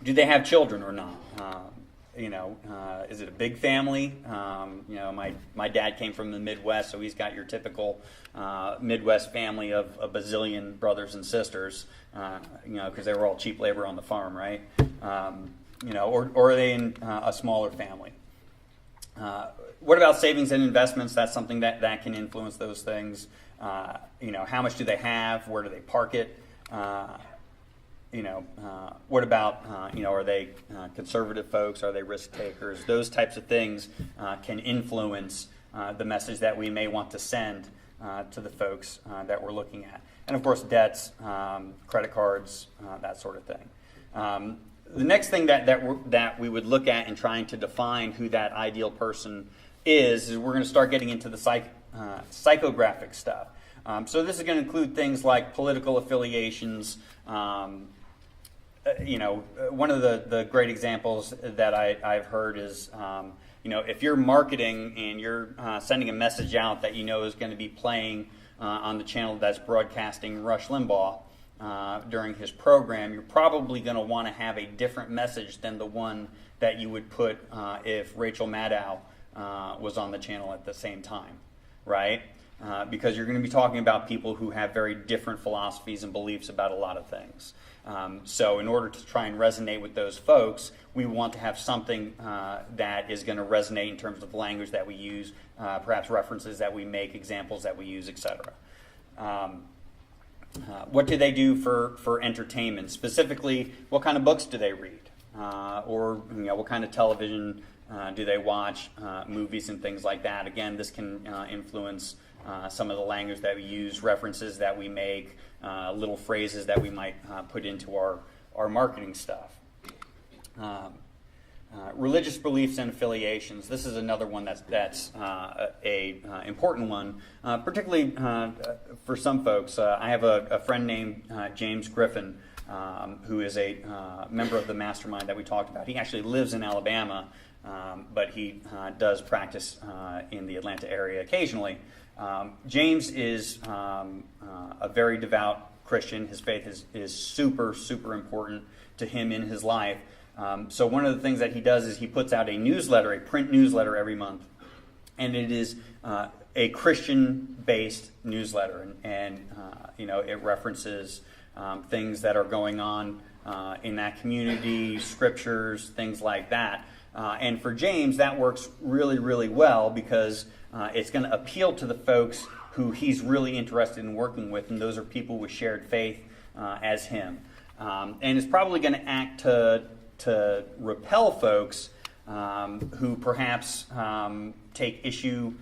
Do they have children or not? Is it a big family? My dad came from the Midwest, so he's got your typical Midwest family of a bazillion brothers and sisters, because they were all cheap labor on the farm, right? Or are they in a smaller family? What about savings and investments? That's something that can influence those things. How much do they have? Where do they park it? What about, are they conservative folks? Are they risk takers? Those types of things can influence the message that we may want to send to the folks that we're looking at. And of course, debts, credit cards, that sort of thing. The next thing that we would look at in trying to define who that ideal person is we're going to start getting into the psychographic stuff. So this is going to include things like political affiliations. One of the great examples that I've heard is, if you're marketing and you're sending a message out that is going to be playing on the channel that's broadcasting Rush Limbaugh during his program, you're probably going to want to have a different message than the one that you would put if Rachel Maddow was on the channel at the same time, right? Because you're going to be talking about people who have very different philosophies and beliefs about a lot of things. So in order to try and resonate with those folks, we want to have something that is going to resonate in terms of the language that we use, perhaps references that we make, examples that we use, etc. What do they do for entertainment? Specifically, what kind of books do they read? Or what kind of television do they watch, movies and things like that? Again, this can influence some of the language that we use, references that we make, little phrases that we might put into our marketing stuff. Religious beliefs and affiliations. This is another one that's a important one, particularly for some folks. I have a friend named James Griffin, who is a member of the mastermind that we talked about. He actually lives in Alabama, but he does practice in the Atlanta area occasionally. James is a very devout Christian. His faith is super, super important to him in his life. So one of the things that he does is he puts out a newsletter, a print newsletter every month. And it is a Christian-based newsletter. And it references things that are going on in that community, scriptures, things like that. And for James, that works really, really well because it's going to appeal to the folks who he's really interested in working with, and those are people with shared faith as him. And it's probably going to act to repel folks who perhaps take issue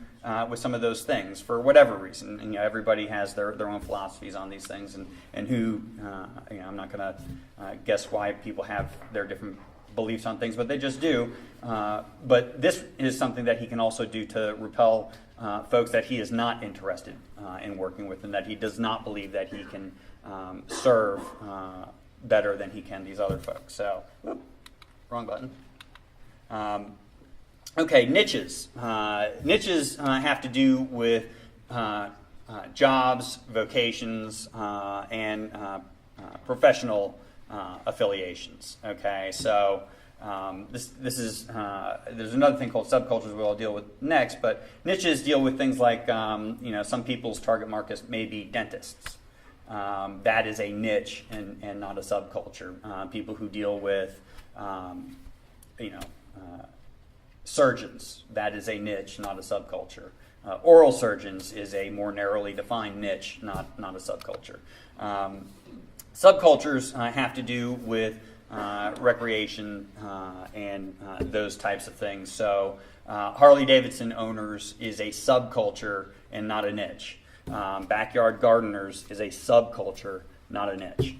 with some of those things for whatever reason. And everybody has their own philosophies on these things, and who I'm not going to guess why people have their different beliefs on things, but they just do. But this is something that he can also do to repel folks that he is not interested in working with, and that he does not believe that he can serve better than he can these other folks. So, wrong button. Okay, niches. Niches have to do with jobs, vocations, and professional affiliations. Okay, so this is there's another thing called subcultures we'll deal with next, but niches deal with things like some people's target market may be dentists. That is a niche and not a subculture. People who deal with surgeons, that is a niche, not a subculture. Oral surgeons is a more narrowly defined niche, not a subculture. Subcultures have to do with recreation and those types of things. So Harley-Davidson owners is a subculture and not a niche. Backyard gardeners is a subculture, not a niche.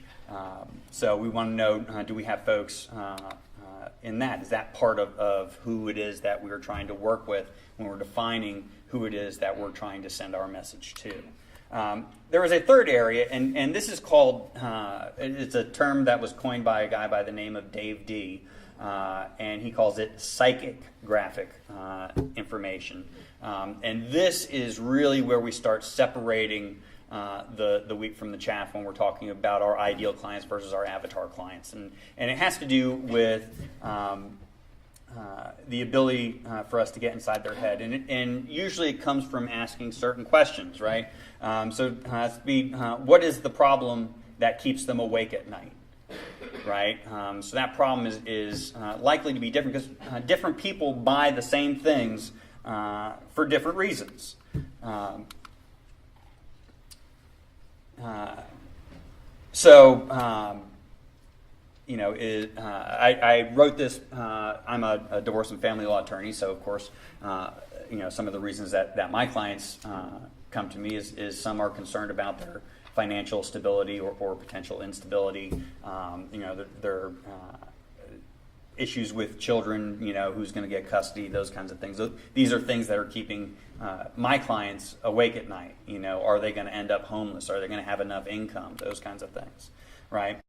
So we want to know, do we have folks in that? Is that part of who it is that we're trying to work with when we're defining who it is that we're trying to send our message to? There is a third area, and this is called, it's a term that was coined by a guy by the name of Dave D., and he calls it psychic graphic information. And this is really where we start separating the wheat from the chaff when we're talking about our ideal clients versus our avatar clients. And it has to do with the ability for us to get inside their head. And usually it comes from asking certain questions, right? What is the problem that keeps them awake at night? Right? So that problem is likely to be different because different people buy the same things for different reasons. I wrote this. I'm a divorce and family law attorney, so of course, some of the reasons that my clients come to me is some are concerned about their financial stability or potential instability. Their issues with children, who's going to get custody, those kinds of things. These are things that are keeping my clients awake at night. Are they going to end up homeless? Are they going to have enough income? Those kinds of things, right?